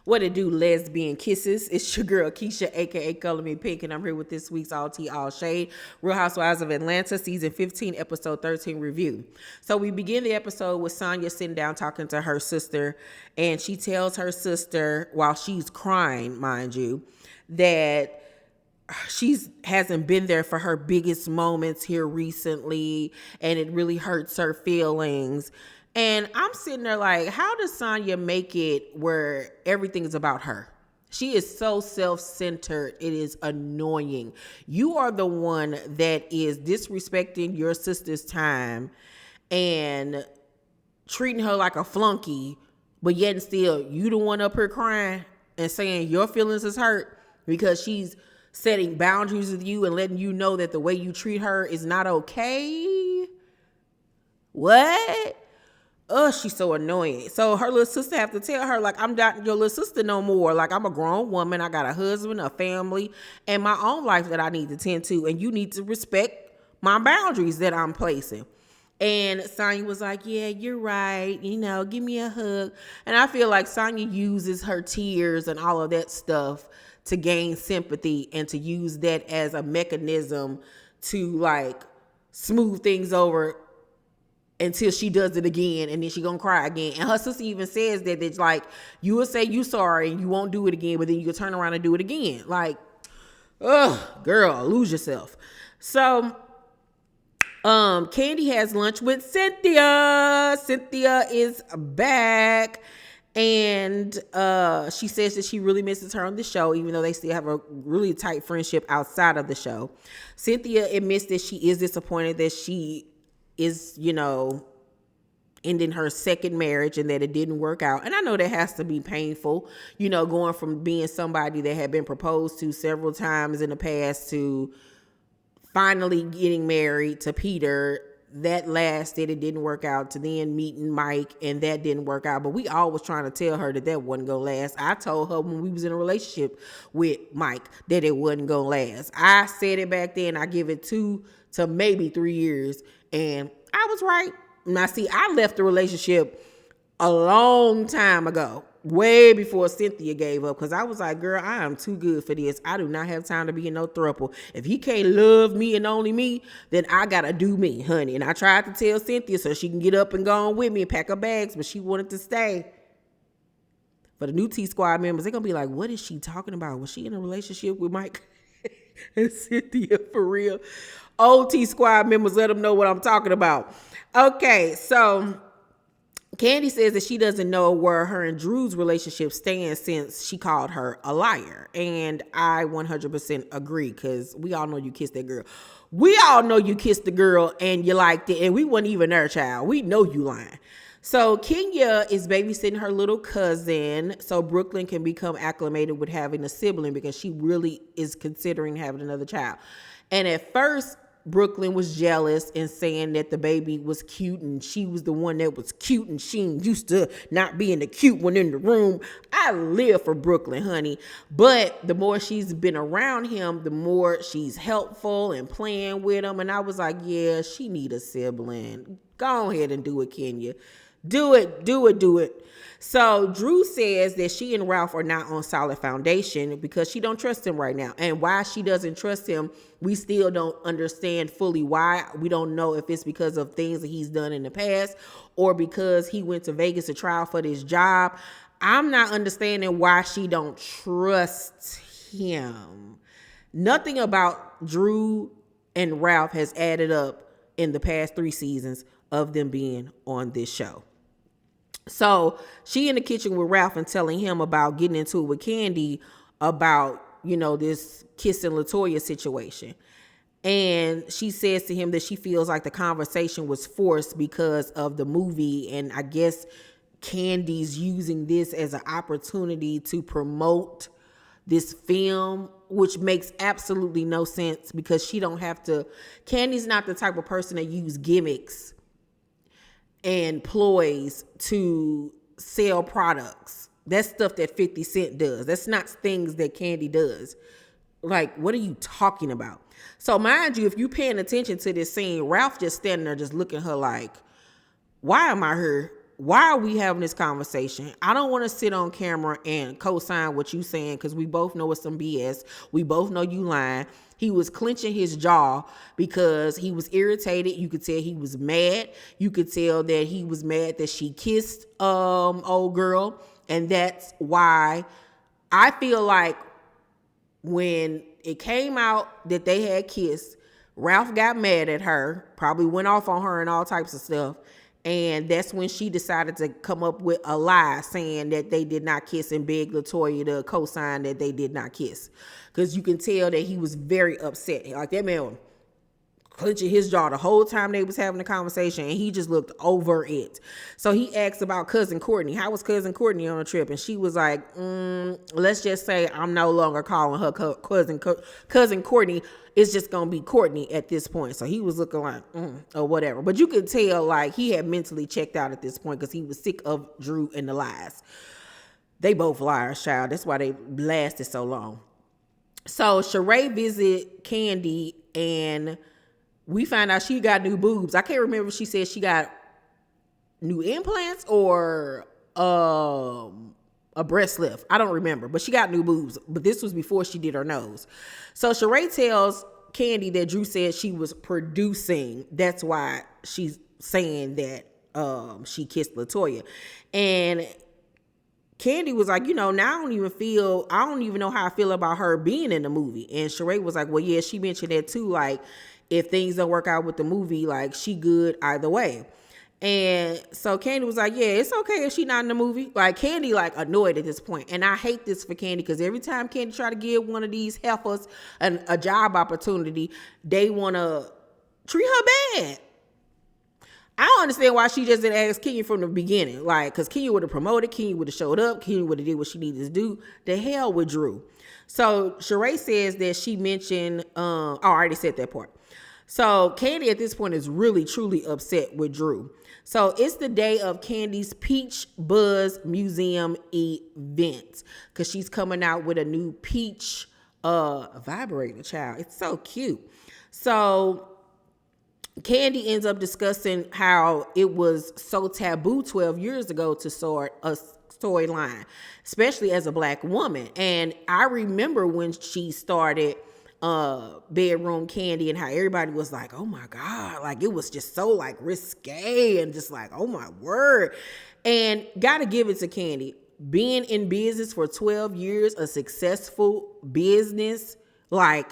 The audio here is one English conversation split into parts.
What it do, lesbian kisses? It's your girl Keisha, aka Color Me Pynk, and I'm here with this week's All Tea All Shade Real Housewives of Atlanta season 15 episode 13 review. So we begin the episode with Sonya sitting down talking to her sister, and she tells her sister, while she's crying, mind you, that she hasn't been there for her biggest moments here recently, and it really hurts her feelings. And I'm sitting there like, how does Sonya make it where everything is about her? She is so self-centered. It is annoying. You are the one that is disrespecting your sister's time and treating her like a flunky, but yet and still, you the one up here crying and saying your feelings is hurt because she's setting boundaries with you and letting you know that the way you treat her is not okay. What? Oh, she's so annoying. So her little sister have to tell her, like, I'm not your little sister no more. Like, I'm a grown woman. I got a husband, a family, and my own life that I need to tend to. And you need to respect my boundaries that I'm placing. And Sonya was like, yeah, you're right. You know, give me a hug. And I feel like Sonya uses her tears and all of that stuff to gain sympathy and to use that as a mechanism to, like, smooth things over until she does it again, and then she gonna cry again. And her sister even says that it's like, you will say you sorry and you won't do it again, but then you can turn around and do it again. Like, ugh, girl, lose yourself. So Kandi has lunch with Cynthia. Cynthia is back, and she says that she really misses her on the show, even though they still have a really tight friendship outside of the show. Cynthia admits that she is disappointed that she is, you know, ending her second marriage and that it didn't work out. And I know that has to be painful, you know, going from being somebody that had been proposed to several times in the past to finally getting married to Peter. That lasted, it didn't work out, to then meeting Mike, and that didn't work out. But we all was trying to tell her that wasn't gonna last. I told her when we was in a relationship with Mike that it wasn't gonna last. I said it back then. I give it 2 to maybe 3 years, and I was right. Now, see, I left the relationship a long time ago, way before Cynthia gave up, because I was like, girl, I am too good for this. I do not have time to be in no throuple. If he can't love me and only me, then I gotta do me, honey. And I tried to tell Cynthia so she can get up and go on with me and pack her bags, but she wanted to stay. For the new T Squad members, they're gonna be like, what is she talking about? Was she in a relationship with Mike and Cynthia for real? Old T Squad members, let them know what I'm talking about. Okay, so Kandi says that she doesn't know where her and Drew's relationship stands since she called her a liar. And I 100% agree, because we all know you kissed that girl. We all know you kissed the girl and you liked it, and we wasn't even there, child. We know you lying. So Kenya is babysitting her little cousin so Brooklyn can become acclimated with having a sibling, because she really is considering having another child. And at first, Brooklyn was jealous and saying that the baby was cute and she was the one that was cute and she ain't used to not being the cute one in the room. I live for Brooklyn, honey. But the more she's been around him, the more she's helpful and playing with him. And I was like, yeah, she need a sibling. Go ahead and do it, Kenya. Do it. So Drew says that she and Ralph are not on solid foundation because she don't trust him right now. And why she doesn't trust him, we still don't understand fully why. We don't know if it's because of things that he's done in the past or because he went to Vegas to try for this job. I'm not understanding why she don't trust him. Nothing about Drew and Ralph has added up in the past 3 seasons of them being on this show. So she in the kitchen with Ralph and telling him about getting into it with Kandi about, you know, this kissing LaToya situation. And she says to him that she feels like the conversation was forced because of the movie. And I guess Kandi's using this as an opportunity to promote this film, which makes absolutely no sense because she don't have to. Kandi's not the type of person that use gimmicks and ploys to sell products. That's stuff that 50 Cent does. That's not things that Kandi does. Like, what are you talking about? So mind you, if you paying attention to this scene, Ralph just standing there just looking at her like, why am I here? why are we having this conversation? I don't want to sit on camera and co-sign what you saying, because we both know it's some BS. We both know you lying. He was clenching his jaw because he was irritated. You could tell he was mad. You could tell that he was mad that she kissed old girl. And that's why I feel like when it came out that they had kissed, Ralph got mad at her, probably went off on her and all types of stuff. And that's when she decided to come up with a lie saying that they did not kiss and beg LaToya to co-sign that they did not kiss. Because you can tell that he was very upset. Like, that man clenching his jaw the whole time they was having a conversation, and he just looked over it. So he asked about cousin Courtney. How was cousin Courtney on the trip? And she was like, let's just say I'm no longer calling her cousin Courtney. It's just gonna be Courtney at this point. So he was looking like or whatever. But you could tell like he had mentally checked out at this point, because he was sick of Drew and the lies. They both liars, child. That's why they lasted so long. So Sheree visit Kandi, and we find out she got new boobs. I can't remember if she said she got new implants or a breast lift. I don't remember, but she got new boobs. But this was before she did her nose. So Sheree tells Kandi that Drew said she was producing. That's why she's saying that she kissed LaToya. And Kandi was like, now I don't even know how I feel about her being in the movie. And Sheree was like, well, yeah, she mentioned that too. Like, if things don't work out with the movie, like, she good either way. And so Kandi was like, yeah, it's okay if she not in the movie. Like, Kandi like annoyed at this point. And I hate this for Kandi, because every time Kandi try to give one of these heifers a job opportunity, they want to treat her bad. I don't understand why she just didn't ask Kenya from the beginning. Like, because Kenya would have promoted, Kenya would have showed up, Kenya would have did what she needed to do. The hell with Drew. So Sheree says that she mentioned, I already said that part. So Kandi at this point is really, truly upset with Drew. So it's the day of Kandi's Peach Buzz Museum event, because she's coming out with a new peach vibrator, child. It's so cute. So Kandi ends up discussing how it was so taboo 12 years ago to start a storyline, especially as a Black woman. And I remember when she started Bedroom Kandi, and how everybody was like, oh my God, like it was just so like risque and just like, oh my word. And gotta give it to Kandi, being in business for 12 years, a successful business, like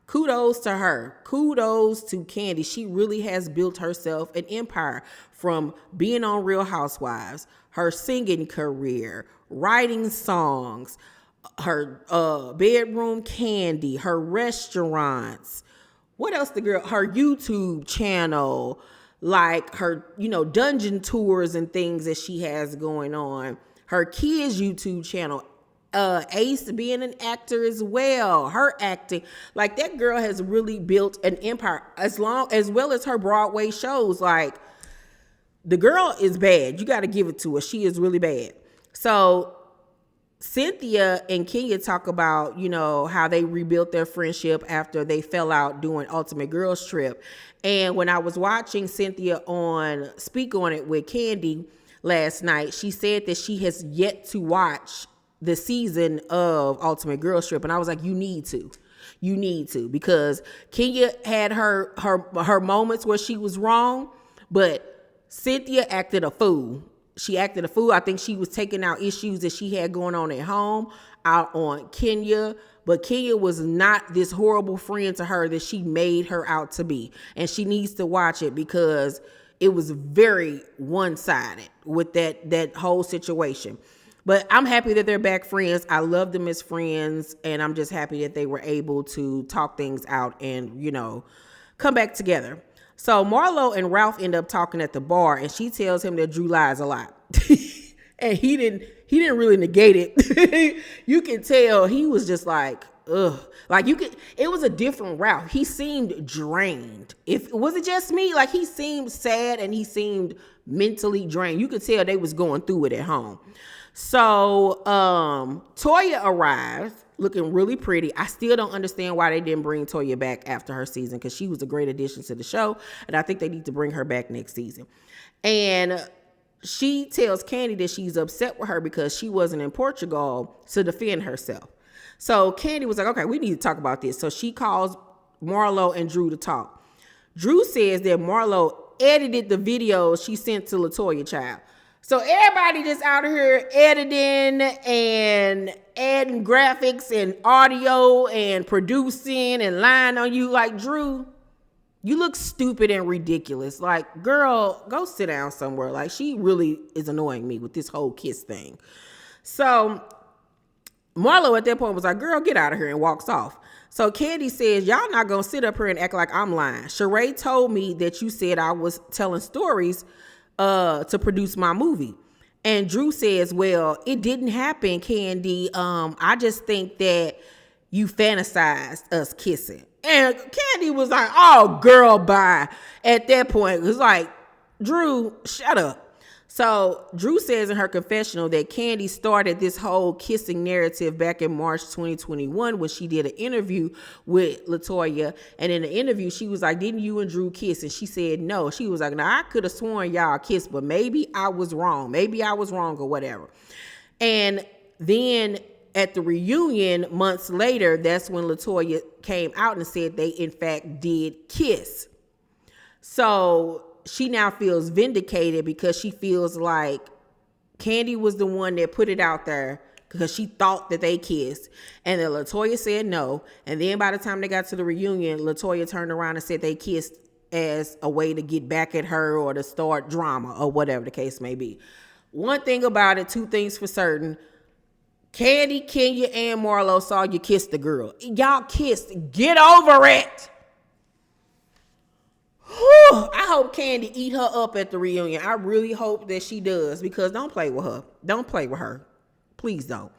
kudos to her. Kudos to Kandi. She really has built herself an empire, from being on Real Housewives, her singing career, writing songs, her Bedroom Kandi, her restaurants. What else the girl, her YouTube channel, like her, dungeon tours and things that she has going on, her kids' YouTube channel, Ace being an actor as well, her acting. Like, that girl has really built an empire, as well as her Broadway shows. Like, the girl is bad. You got to give it to her. She is really bad. So Cynthia and Kenya talk about, how they rebuilt their friendship after they fell out doing Ultimate Girls Trip. And when I was watching Cynthia speak on it with Kandi last night, she said that she has yet to watch the season of Ultimate Girls Trip. And I was like, you need to, because Kenya had her moments where she was wrong, but Cynthia acted a fool. She acted a fool. I think she was taking out issues that she had going on at home out on Kenya. But Kenya was not this horrible friend to her that she made her out to be. And she needs to watch it, because it was very one-sided with that whole situation. But I'm happy that they're back friends. I love them as friends. And I'm just happy that they were able to talk things out and, come back together. So Marlo and Ralph end up talking at the bar, and she tells him that Drew lies a lot. And he didn't really negate it. You can tell he was just like, ugh. Like, it was a different Ralph. He seemed drained. Was it just me? Like, he seemed sad and he seemed mentally drained. You could tell they was going through it at home. So Toya arrives looking really pretty. I still don't understand why they didn't bring Toya back after her season, because she was a great addition to the show, and I think they need to bring her back next season. And she tells Kandi that she's upset with her because she wasn't in Portugal to defend herself. So Kandi was like, okay, we need to talk about this. So she calls Marlo and Drew to talk. Drew says that Marlo edited the videos she sent to LaToya, child. So everybody just out here editing and adding graphics and audio and producing and lying on you. Like, Drew, you look stupid and ridiculous. Like, girl, go sit down somewhere. Like, she really is annoying me with this whole kiss thing. So Marlo at that point was like, girl, get out of here, and walks off. So Kandi says, y'all not going to sit up here and act like I'm lying. Sheree told me that you said I was telling stories to produce my movie. And Drew says, well, it didn't happen, Kandi. I just think that you fantasized us kissing. And Kandi was like, oh, girl, bye. At that point, it was like, Drew, shut up. So Drew says in her confessional that Kandi started this whole kissing narrative back in March 2021 when she did an interview with LaToya. And in the interview, she was like, didn't you and Drew kiss? And she said no. She was like, now I could have sworn y'all kissed, but maybe I was wrong. Maybe I was wrong or whatever. And then at the reunion months later, that's when LaToya came out and said they in fact did kiss. So she now feels vindicated because she feels like Kandi was the one that put it out there because she thought that they kissed. And then LaToya said no. And then by the time they got to the reunion, LaToya turned around and said they kissed as a way to get back at her or to start drama or whatever the case may be. One thing about it, two things for certain. Kandi, Kenya, and Marlo saw you kiss the girl. Y'all kissed. Get over it. I hope Kandi eat her up at the reunion. I really hope that she does, because don't play with her. Don't play with her. Please don't.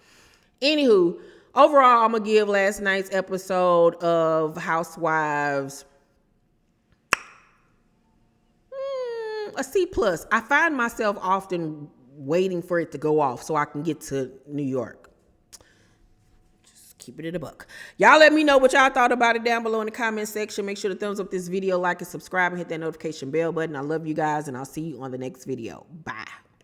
Anywho, overall, I'm going to give last night's episode of Housewives a C+. I find myself often waiting for it to go off so I can get to New York. Keep it in a buck. Y'all let me know what y'all thought about it down below in the comment section. Make sure to thumbs up this video, like and subscribe, and hit that notification bell button. I love you guys, and I'll see you on the next video. Bye.